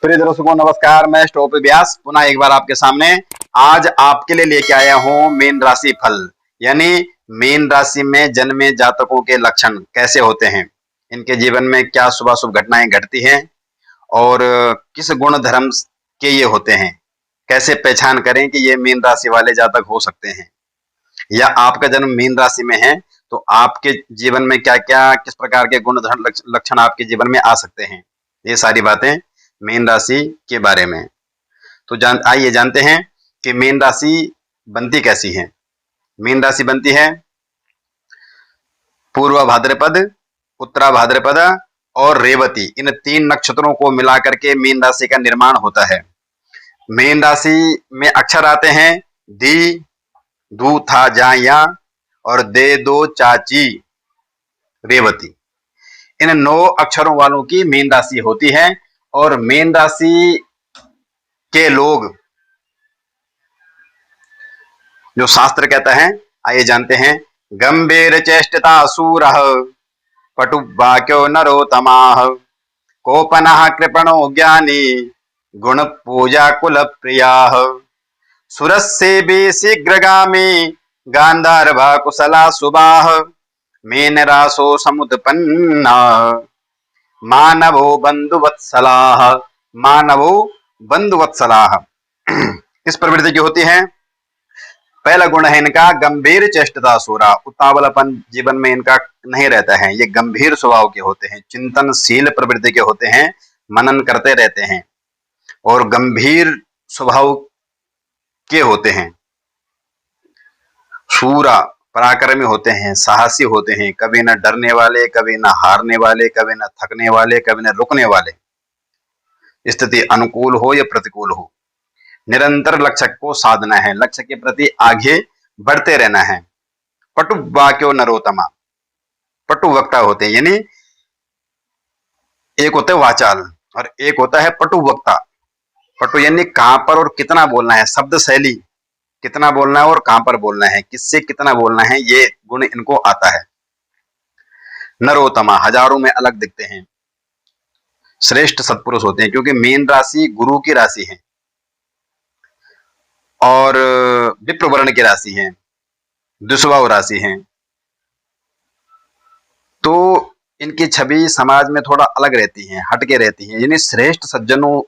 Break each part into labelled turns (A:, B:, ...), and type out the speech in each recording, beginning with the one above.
A: प्रिय दर्शकों नमस्कार, मैं स्टोपी व्यास पुनः एक बार आपके सामने आज आपके लिए लेके आया हूँ मीन राशि फल। यानी मीन राशि में जन्मे जातकों के लक्षण कैसे होते हैं, इनके जीवन में क्या शुभ अशुभ घटनाएं घटती हैं और किस गुण धर्म के ये होते हैं, कैसे पहचान करें कि ये मीन राशि वाले जातक हो सकते हैं या आपका जन्म मीन राशि में है तो आपके जीवन में क्या क्या किस प्रकार के गुण धर्म लक्षण आपके जीवन में आ सकते हैं। ये सारी बातें मीन राशि के बारे में। तो आइए जानते हैं कि मीन राशि बनती कैसी है। मीन राशि बनती है पूर्व भाद्रपद, उत्तरा भाद्रपद और रेवती, इन 3 नक्षत्रों को मिलाकर के मीन राशि का निर्माण होता है। मीन राशि में अक्षर आते हैं दी, दू था जा या और दे दो चाची रेवती। इन 9 अक्षरों वालों की मीन राशि होती है और मीन राशि के लोग जो शास्त्र कहता है, आइए जानते हैं। गंभीर चेष्टता सूरः पटु वाक्यो नरोत्तमाः कोपनः कृपणो ज्ञानी गुण पूजा कुल प्रियाः सुरस्सेवी शीघ्रगामी गांधारभा कुशला सुबाः मीन राशो समुत्पन्ना मानवो बंधुवत्सलाः। मानवो बंधुवत्सलाः इस प्रवृत्ति की होती है। पहला गुण है इनका गंभीर चेष्टता सूरा, उतावलापन जीवन में इनका नहीं रहता है। ये गंभीर स्वभाव के होते हैं, चिंतनशील प्रवृत्ति के होते हैं, मनन करते रहते हैं और गंभीर स्वभाव के होते हैं। शूरा पराक्रमी होते हैं, साहसी होते हैं, कभी न डरने वाले, कभी न हारने वाले, कभी न थकने वाले, कभी न रुकने वाले। स्थिति अनुकूल हो या प्रतिकूल हो, निरंतर लक्ष्य को साधना है, लक्ष्य के प्रति आगे बढ़ते रहना है। पटु वाक्यो नरोत्तमा, पटु वक्ता होते हैं, यानी एक होता है वाचाल और एक होता है पटु वक्ता। पटु यानी कहां पर और कितना बोलना है, शब्द शैली कितना बोलना है और कहां पर बोलना है, किससे कितना बोलना है, ये गुण इनको आता है। नरोत्तमा हजारों में अलग दिखते हैं, श्रेष्ठ सत्पुरुष होते हैं, क्योंकि मीन राशि गुरु की राशि है और विप्र वर्ण की राशि है, दुस्वभाव राशि है। तो इनकी छवि समाज में थोड़ा अलग रहती है, हटके रहती है, यानी श्रेष्ठ सज्जनों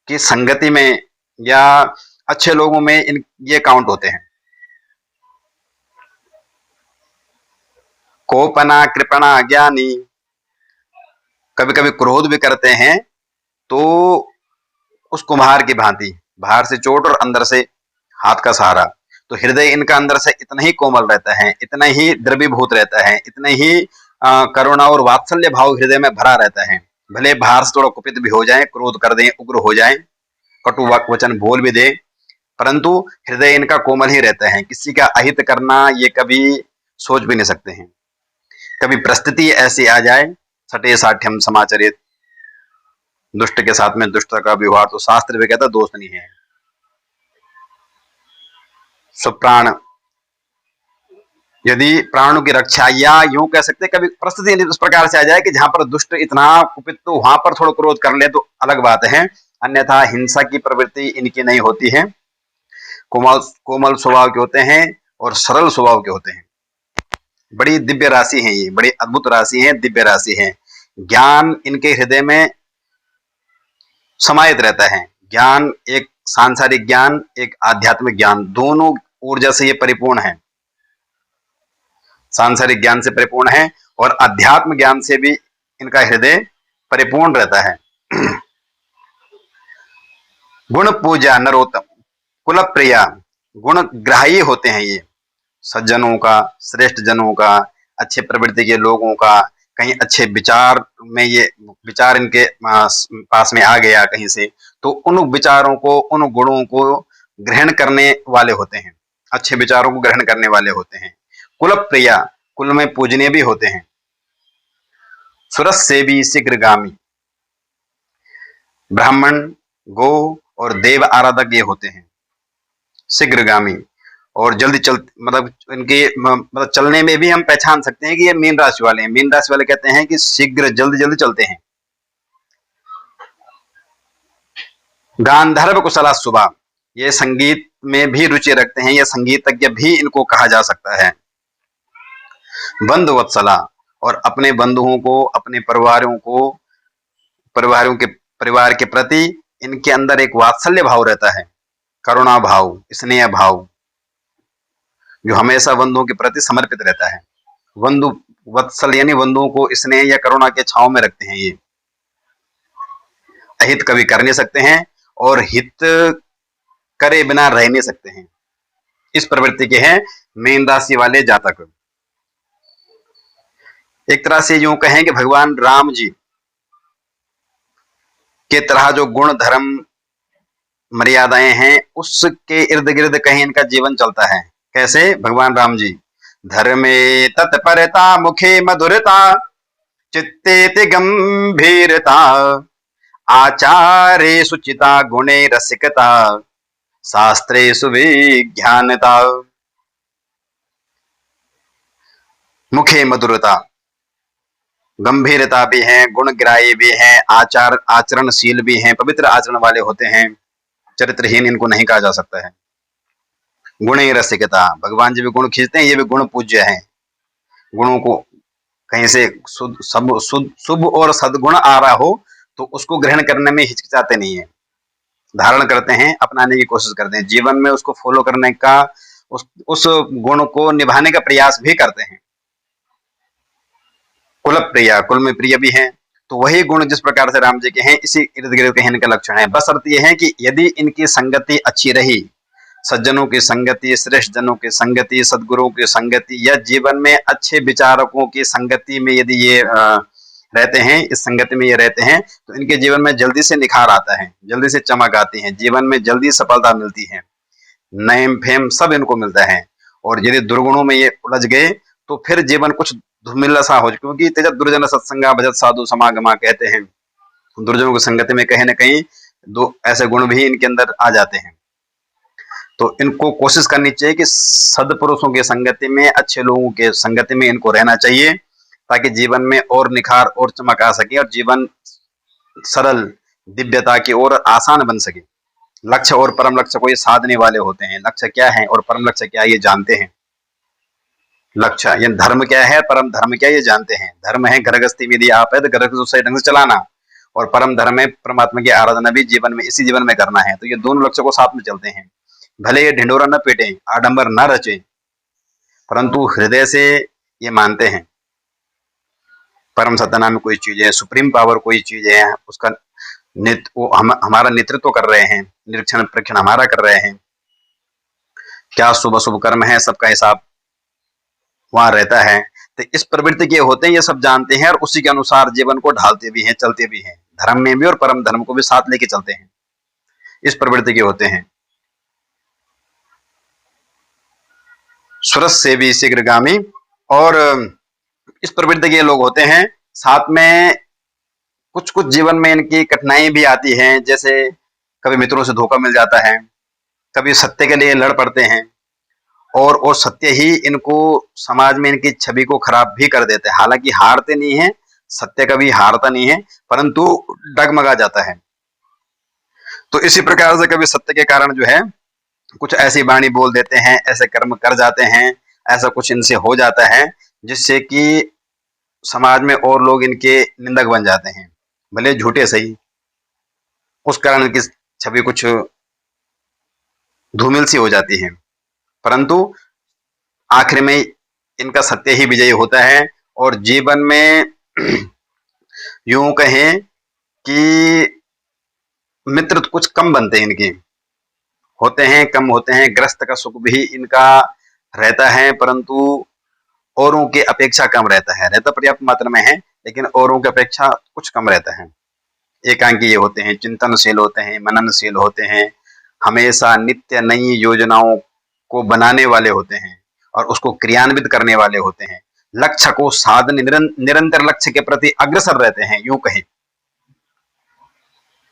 A: की संगति में या अच्छे लोगों में ये काउंट होते हैं। कोपना कृपणा ज्ञानी, कभी कभी क्रोध भी करते हैं तो उस कुम्हार की भांति, बाहर से चोट और अंदर से हाथ का सहारा। तो हृदय इनका अंदर से इतना ही कोमल रहता है, इतना ही द्रवीभूत रहता है, इतना ही करुणा और वात्सल्य भाव हृदय में भरा रहता है। भले बाहर से थोड़ा कुपित भी हो जाए, क्रोध कर दें, उग्र हो जाए, कटु वचन बोल भी दे, परंतु हृदय इनका कोमल ही रहता है। किसी का अहित करना ये कभी सोच भी नहीं सकते हैं। कभी परिस्थिति ऐसी आ जाए, सटे साठ्यम समाचरित, दुष्ट के साथ में दुष्ट का व्यवहार, तो शास्त्र भी कहता दोष नहीं है। सुप्राण, यदि प्राणों की रक्षा, या यूं कह सकते कभी परिस्थिति उस प्रकार से आ जाए कि जहां पर दुष्ट इतना कुपित, तो वहां पर थोड़ा क्रोध कर ले तो अलग बात है, अन्यथा हिंसा की प्रवृत्ति इनकी नहीं होती है। कोमल स्वभाव के होते हैं और सरल स्वभाव के होते हैं। बड़ी दिव्य राशि है ये, बड़ी अद्भुत राशि है, दिव्य राशि है। ज्ञान इनके हृदय में समाहित रहता है। ज्ञान, एक सांसारिक ज्ञान, एक आध्यात्मिक ज्ञान, दोनों ऊर्जा से ये परिपूर्ण है। सांसारिक ज्ञान से परिपूर्ण है और अध्यात्म ज्ञान से भी इनका हृदय परिपूर्ण रहता है। गुण पूजा नरोत्तम कुल प्रिया, गुण ग्राही होते हैं ये, सज्जनों का, श्रेष्ठ जनों का, अच्छे प्रवृत्ति के लोगों का, कहीं अच्छे विचार में ये विचार इनके पास में आ गया कहीं से, तो उन विचारों को, उन गुणों को ग्रहण करने वाले होते हैं, अच्छे विचारों को ग्रहण करने वाले होते हैं। कुल प्रिया, कुल में पूजनीय भी होते हैं। सुरस सेवी शीघ्रगामी, ब्राह्मण, गो और देव आराधक ये होते हैं। शीघ्रगामी और जल्दी मतलब इनके मतलब चलने में भी हम पहचान सकते हैं कि ये मीन राशि वाले हैं। मीन राशि वाले कहते हैं कि शीघ्र, जल्दी जल्दी चलते हैं। गांधर्व कुशला सुबह, ये संगीत में भी रुचि रखते हैं, ये संगीतज्ञ भी इनको कहा जा सकता है। बंधु वत्सला, और अपने बंधुओं को, अपने परिवार के प्रति इनके अंदर एक वात्सल्य भाव रहता है, करुणा भाव, स्नेह भाव, जो हमेशा बंधुओं के प्रति समर्पित रहता है। बंधु वत्सल यानी बंधुओं को स्नेह या करुणा के छाव में रखते हैं। ये अहित कभी कर नहीं सकते हैं और हित करे बिना रह नहीं सकते हैं। इस प्रवृत्ति के हैं मीन राशि वाले जातक। एक तरह से यूं कहें कि भगवान राम जी के तरह जो गुण धर्म मर्यादाएं हैं उसके इर्द गिर्द कहीं इनका जीवन चलता है। कैसे? भगवान राम जी धर्मे तत्परता, मुखे मधुरता, चित्ते गंभीरता, आचारे सुचिता, गुणे रसिकता, शास्त्रे सुविज्ञानता। मुखे मधुरता, गंभीरता भी है, गुणग्राही भी है, आचरणशील भी हैं, पवित्र आचरण वाले होते हैं, चरित्रहीन इनको नहीं कहा जा सकता है। गुणे रसिकता, भगवान जी भी गुण खींचते हैं, ये भी गुण पूज्य हैं। गुणों को कहीं से शुभ और सद्गुण आ रहा हो तो उसको ग्रहण करने में हिचकिचाते नहीं है, धारण करते हैं, अपनाने की कोशिश करते हैं, जीवन में उसको फॉलो करने का, उस गुण को निभाने का प्रयास भी करते हैं। कुल प्रिया, कुल में प्रिय भी हैं। तो वही गुण जिस प्रकार से राम जी के हैं, इसी इर्द गिर्द के इनके लक्षण है। बस अर्थ यह है कि यदि इनकी संगति अच्छी रही, सज्जनों की संगति, श्रेष्ठ जनों की संगति, सदगुरुओं की संगति, या जीवन में अच्छे विचारकों की संगति में यदि ये रहते हैं, इस संगति में ये रहते हैं, तो इनके जीवन में जल्दी से निखार आता है, जल्दी से चमक आती है, जीवन में जल्दी सफलता मिलती है, नेम फेम सब इनको मिलता है। और यदि दुर्गुणों में ये उलझ गए तो फिर जीवन कुछ धूमिल सा हो, क्योंकि त्यजत दुर्जन सत्संगा भजत साधु समागमा कहते हैं। दुर्जनों की संगति में कहीं ना कहीं दो ऐसे गुण भी इनके अंदर आ जाते हैं। तो इनको कोशिश करनी चाहिए कि सदपुरुषों की संगति में, अच्छे लोगों के संगति में इनको रहना चाहिए, ताकि जीवन में और निखार और चमक आ सके और जीवन सरल दिव्यता की ओर आसान बन सके। लक्ष्य और परम लक्ष्य को ये साधने वाले होते हैं। लक्ष्य क्या है और परम लक्ष्य क्या है ये जानते हैं। लक्ष्य यानी धर्म क्या है, परम धर्म क्या है ये जानते हैं। धर्म है घर गृहस्थी में यदि आप है तो घर को सही ढंग से चलाना, और परम धर्म है परमात्मा की आराधना भी जीवन में, इसी जीवन में करना है। तो ये दोनों लक्ष्य को साथ में चलते हैं। भले ये ढिंडोरा न पीटे, आडंबर न रचे, परंतु हृदय से ये मानते हैं परम सत्ता नाम कोई चीज है, सुप्रीम पावर कोई चीज है, उसका हमारा नेतृत्व कर रहे हैं, निरीक्षण परीक्षण हमारा कर रहे हैं, क्या शुभ शुभ कर्म है सबका हिसाब वहां रहता है। तो इस प्रवृत्ति के होते हैं, ये सब जानते हैं और उसी के अनुसार जीवन को ढालते भी हैं, चलते भी हैं, धर्म में भी और परम धर्म को भी साथ लेके चलते हैं। इस प्रवृत्ति के होते हैं। सुरस से भी शीघ्रगामी, और इस प्रवृत्ति के लोग होते हैं। साथ में कुछ कुछ जीवन में इनकी कठिनाई भी आती है, जैसे कभी मित्रों से धोखा मिल जाता है, कभी सत्य के लिए लड़ पड़ते हैं, और सत्य ही इनको समाज में इनकी छवि को खराब भी कर देते हैं। हालांकि हारते नहीं है, सत्य कभी हारता नहीं है, परंतु डगमगा जाता है। तो इसी प्रकार से कभी सत्य के कारण जो है कुछ ऐसी वाणी बोल देते हैं, ऐसे कर्म कर जाते हैं, ऐसा कुछ इनसे हो जाता है जिससे कि समाज में और लोग इनके निंदक बन जाते हैं, भले झूठे सही। उस कारण इनकी छवि कुछ धूमिल सी हो जाती है, परंतु आखिर में इनका सत्य ही विजयी होता है। और जीवन में यूं कहें कि मित्र कुछ कम बनते हैं, इनके होते हैं, कम होते हैं। ग्रस्त का सुख भी इनका रहता है, परंतु औरों की अपेक्षा कम रहता है। रहता पर्याप्त मात्रा में है, लेकिन औरों की अपेक्षा कुछ कम रहता है। एकांकी ये होते हैं, चिंतनशील होते हैं, मननशील होते हैं, हमेशा नित्य नई योजनाओं को बनाने वाले होते हैं और उसको क्रियान्वित करने वाले होते हैं। लक्ष्य को साधन, निरंतर लक्ष्य के प्रति अग्रसर रहते हैं, यूं कहें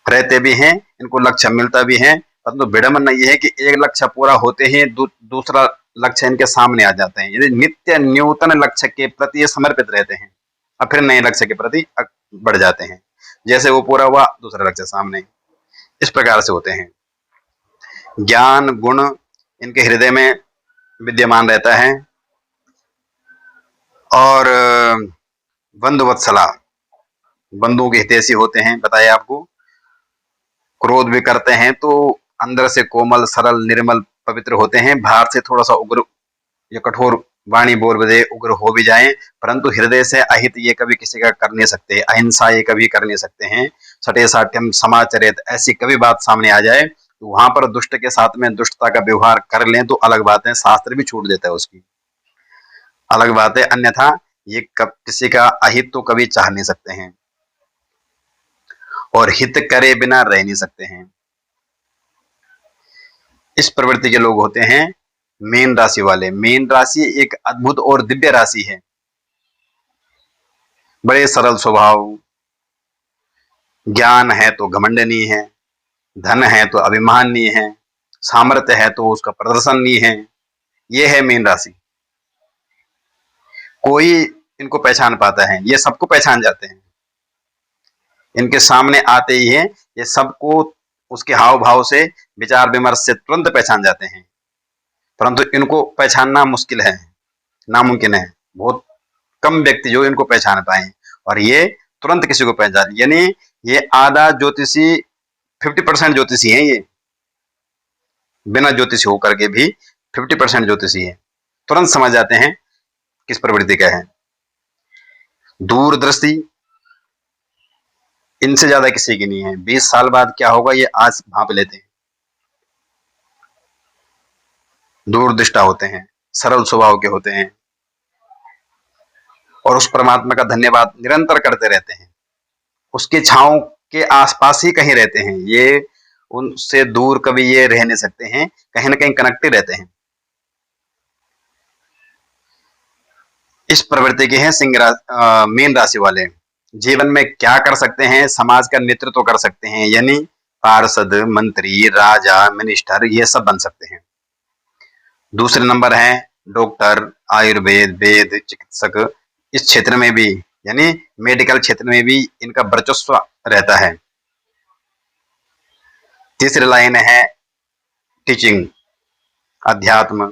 A: रहते भी हैं, इनको लक्ष्य मिलता भी है, परंतु विडंबना ये है कि एक लक्ष्य पूरा होते ही दूसरा लक्ष्य इनके सामने आ जाते हैं। यदि नित्य न्यूतन लक्ष्य के प्रति ये समर्पित रहते हैं और फिर नए लक्ष्य के प्रति बढ़ जाते हैं। जैसे वो पूरा हुआ, दूसरा लक्ष्य सामने। इस प्रकार से होते हैं। ज्ञान गुण इनके हृदय में विद्यमान रहता है। और बंधुवत्सला, बंधुओं के हितैषी होते हैं, बताया आपको। क्रोध भी करते हैं तो अंदर से कोमल सरल निर्मल पवित्र होते हैं। बाहर से थोड़ा सा उग्र या कठोर वाणी बोल दे, उग्र हो भी जाएं, परंतु हृदय से अहित ये कभी किसी का कर नहीं सकते। अहिंसा ये कभी कर नहीं सकते हैं। सटे साठ्यम समाचरित, ऐसी कभी बात सामने आ जाए तो वहां पर दुष्ट के साथ में दुष्टता का व्यवहार कर लें तो अलग बात है, शास्त्र भी छूट देता है उसकी, अलग बात है। अन्यथा ये किसी का अहित तो कभी चाह नहीं सकते हैं और हित करे बिना रह नहीं सकते हैं। इस प्रवृत्ति के लोग होते हैं मीन राशि वाले। मीन राशि एक अद्भुत और दिव्य राशि है। बड़े सरल स्वभाव, ज्ञान है तो घमंड नहीं है, धन है तो अभिमान नहीं है, सामर्थ्य है तो उसका प्रदर्शन नहीं है। ये है मीन राशि। कोई इनको पहचान पाता है, ये सबको पहचान जाते हैं। इनके सामने आते ही है ये सबको उसके हाव भाव से, विचार विमर्श से तुरंत पहचान जाते हैं। परंतु इनको पहचानना मुश्किल है, नामुमकिन है। बहुत कम व्यक्ति जो इनको पहचान पाए, और ये तुरंत किसी को पहचान, यानी ये आधा ज्योतिषी 50% ज्योतिषी है। ये बिना ज्योतिषी होकर के भी 50% ज्योतिषी है। तुरंत समझ जाते हैं किस प्रवृत्ति का है। दूरदृष्टि इनसे ज्यादा किसी की नहीं है। 20 साल बाद क्या होगा ये आज भांप लेते हैं। दूरदृष्टा होते हैं, सरल स्वभाव के होते हैं और उस परमात्मा का धन्यवाद निरंतर करते रहते हैं। उसके छांव के आसपास ही कहीं रहते हैं। ये उनसे दूर कभी ये रह नहीं सकते हैं, कहीं ना कहीं कनेक्टेड रहते हैं। इस प्रवृत्ति के हैं मीन राशि वाले। जीवन में क्या कर सकते हैं? समाज का नेतृत्व कर सकते हैं, यानी पार्षद, मंत्री, राजा, मिनिस्टर, ये सब बन सकते हैं। दूसरे नंबर है डॉक्टर, आयुर्वेद, वेद, चिकित्सक। इस क्षेत्र में भी, यानी मेडिकल क्षेत्र में भी इनका वर्चस्व रहता है। तीसरी लाइन है टीचिंग, अध्यात्म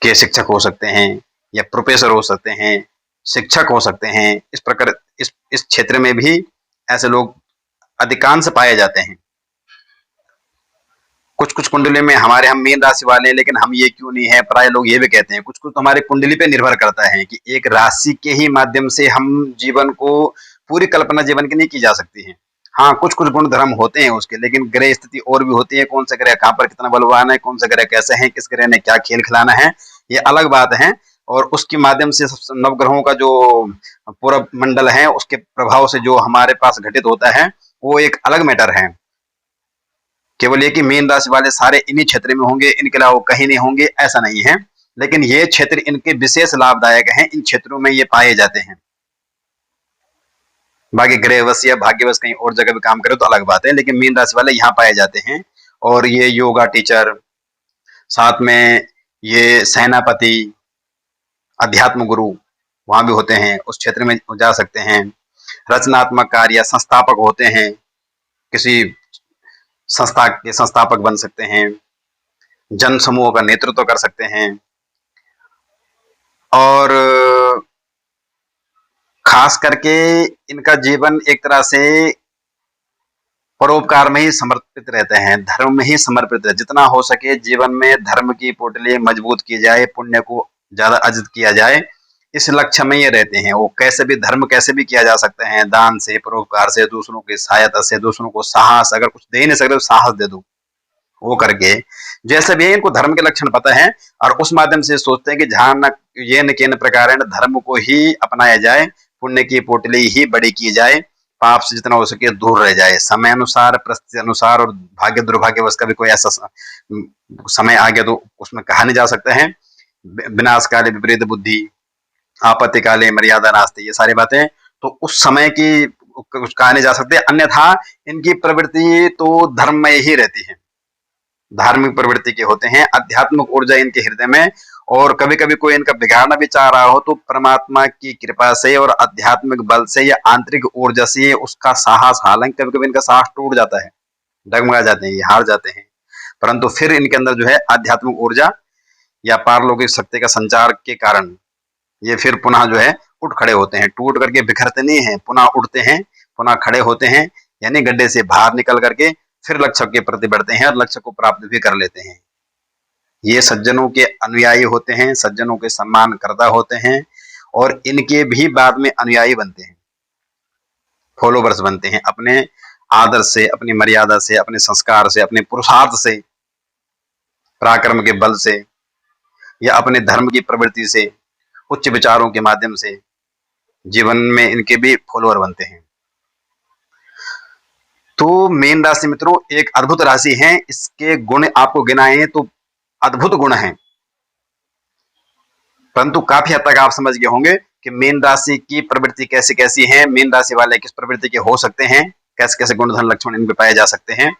A: के शिक्षक हो सकते हैं या प्रोफेसर हो सकते हैं, शिक्षक हो सकते हैं। इस प्रकार इस क्षेत्र में भी ऐसे लोग अधिकांश पाए जाते हैं। कुछ कुछ कुंडली में हमारे, हम मीन राशि वाले हैं लेकिन हम ये क्यों नहीं है, प्राय लोग ये भी कहते हैं। कुछ कुछ तो हमारे कुंडली पे निर्भर करता है कि एक राशि के ही माध्यम से हम जीवन को, पूरी कल्पना जीवन की नहीं की जा सकती है। हाँ, कुछ कुछ गुण धर्म होते हैं उसके, लेकिन ग्रह स्थिति और भी होती है। कौन सा ग्रह कहाँ पर कितना बलवान है, कौन सा ग्रह कैसे है, किस ग्रह ने क्या खेल खिलाना है, ये अलग बात है। और उसके माध्यम से नवग्रहों का जो पूरा मंडल है उसके प्रभाव से जो हमारे पास घटित होता है वो एक अलग मैटर है। केवल ये कि मीन राशि वाले सारे इन्हीं क्षेत्र में होंगे, इनके अलावा कहीं नहीं होंगे, ऐसा नहीं है। लेकिन ये क्षेत्र इनके विशेष लाभदायक हैं, इन क्षेत्रों में ये पाए जाते हैं। बाकी ग्रहवश या भाग्यवश कहीं और जगह भी काम करे तो अलग बात है, लेकिन मीन राशि वाले यहाँ पाए जाते हैं। और ये योगा टीचर, साथ में ये सेनापति, अध्यात्म गुरु वहां भी होते हैं, उस क्षेत्र में जा सकते हैं। रचनात्मक कार्य या संस्थापक होते हैं, किसी संस्था के संस्थापक बन सकते हैं, जन समूह का नेतृत्व कर सकते हैं। और खास करके इनका जीवन एक तरह से परोपकार में ही समर्पित रहते हैं, धर्म में ही समर्पित है। जितना हो सके जीवन में धर्म की पोटली मजबूत की जाए, पुण्य को ज्यादा अर्जित किया जाए, इस लक्ष्य में ये रहते हैं। वो कैसे भी धर्म कैसे भी किया जा सकते हैं, दान से, परोपकार से, दूसरों की सहायता से, दूसरों को साहस, अगर कुछ दे नहीं सकते तो साहस दे दो, वो करके जैसे भी है। इनको धर्म के लक्षण पता है और उस माध्यम से सोचते हैं कि जहां न ये न केन प्रकार धर्म को ही अपनाया जाए, पुण्य की पोटली ही बड़ी की जाए, पाप से जितना हो सके दूर रह जाए। समय अनुसार, परिस्थिति अनुसार और भाग्य दुर्भाग्यवश का भी कोई ऐसा समय आ गया तो उसमें कहा नहीं जा सकता है। विनाश काले विपरीत बुद्धि, आपत्ति काले मर्यादा नास्ति, ये सारी बातें तो उस समय की कुछ कहा नहीं जा सकते। अन्यथा इनकी प्रवृत्ति तो धर्म में ही रहती है, धार्मिक प्रवृत्ति के होते हैं। आध्यात्मिक ऊर्जा इनके हृदय में और कभी कभी कोई इनका बिगाड़ना भी चाह रहा हो तो परमात्मा की कृपा से और आध्यात्मिक बल से या आंतरिक ऊर्जा से उसका साहस, हालांकि कभी कभी इनका साहस टूट जाता है, डगमगा जाते हैं, ये हार जाते हैं, परंतु फिर इनके अंदर जो है आध्यात्मिक ऊर्जा या पारलौकिक शक्ति का संचार के कारण ये फिर पुनः जो है उठ खड़े होते हैं, टूट करके बिखरते नहीं हैं, पुनः उठते हैं, पुनः खड़े होते हैं, यानी गड्ढे से बाहर निकल करके फिर लक्ष्य के प्रति बढ़ते हैं और लक्ष्य को प्राप्त भी कर लेते हैं। ये सज्जनों के अनुयायी होते हैं, सज्जनों के सम्मान करता होते हैं और इनके भी बाद में अनुयायी बनते हैं, फॉलोवर्स बनते हैं, अपने आदर्श से, अपनी मर्यादा से, अपने संस्कार से, अपने पुरुषार्थ से, पराक्रम के बल से या अपने धर्म की प्रवृत्ति से, उच्च विचारों के माध्यम से जीवन में इनके भी फॉलोअर बनते हैं। तो मीन राशि मित्रों एक अद्भुत राशि है, इसके गुण आपको गिनाए तो अद्भुत गुण हैं, परंतु काफी हद तक आप समझ गए होंगे कि मीन राशि की प्रवृत्ति कैसी कैसी है, मीन राशि वाले किस प्रवृत्ति के हो सकते हैं, कैसे कैसे गुण धन लक्षण इनमें पाए जा सकते हैं।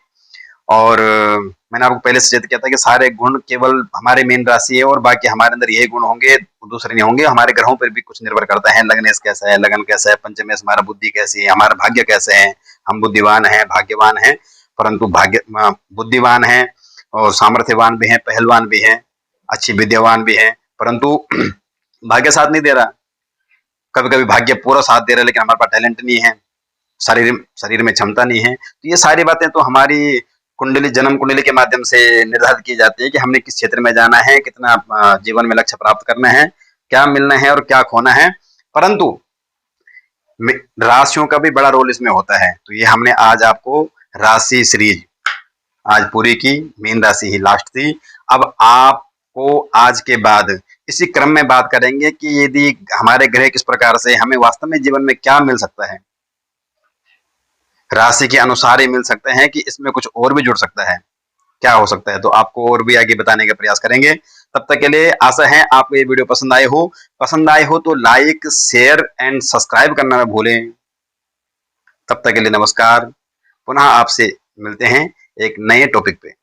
A: और मैंने आपको पहले सचेत किया था कि सारे गुण केवल हमारे मीन राशि है और बाकी हमारे अंदर यही गुण होंगे, दूसरे नहीं होंगे। हमारे ग्रहों पर भी कुछ निर्भर करता है, लग्नेश कैसा है, लगन कैसा है, पंचमेश हमारा बुद्धि कैसी है, हमारा भाग्य कैसे है, हम बुद्धिवान हैं, भाग्यवान हैं, परंतु भाग्य बुद्धिवान हैं और सामर्थ्यवान भी हैं, पहलवान भी हैं, अच्छी विद्यावान भी हैं, परंतु भाग्य साथ नहीं दे रहा। कभी कभी भाग्य पूरा साथ दे रहा है लेकिन हमारे पास टैलेंट नहीं है, शरीर में क्षमता नहीं है। तो ये सारी बातें तो हमारी कुंडली, जन्म कुंडली के माध्यम से निर्धारित की जाती है कि हमने किस क्षेत्र में जाना है, कितना जीवन में लक्ष्य प्राप्त करना है, क्या मिलना है और क्या खोना है, परंतु राशियों का भी बड़ा रोल इसमें होता है। तो ये हमने आज आपको राशि सीरीज आज पूरी की, मीन राशि ही लास्ट थी। अब आपको आज के बाद इसी क्रम में बात करेंगे कि यदि हमारे ग्रह किस प्रकार से हमें वास्तव में जीवन में क्या मिल सकता है, राशि के अनुसार ही मिल सकते हैं कि इसमें कुछ और भी जुड़ सकता है, क्या हो सकता है, तो आपको और भी आगे बताने का प्रयास करेंगे। तब तक के लिए आशा है आपको ये वीडियो पसंद आए हो तो लाइक, शेयर एंड सब्सक्राइब करना न भूलें। तब तक के लिए नमस्कार, पुनः आपसे मिलते हैं एक नए टॉपिक पे।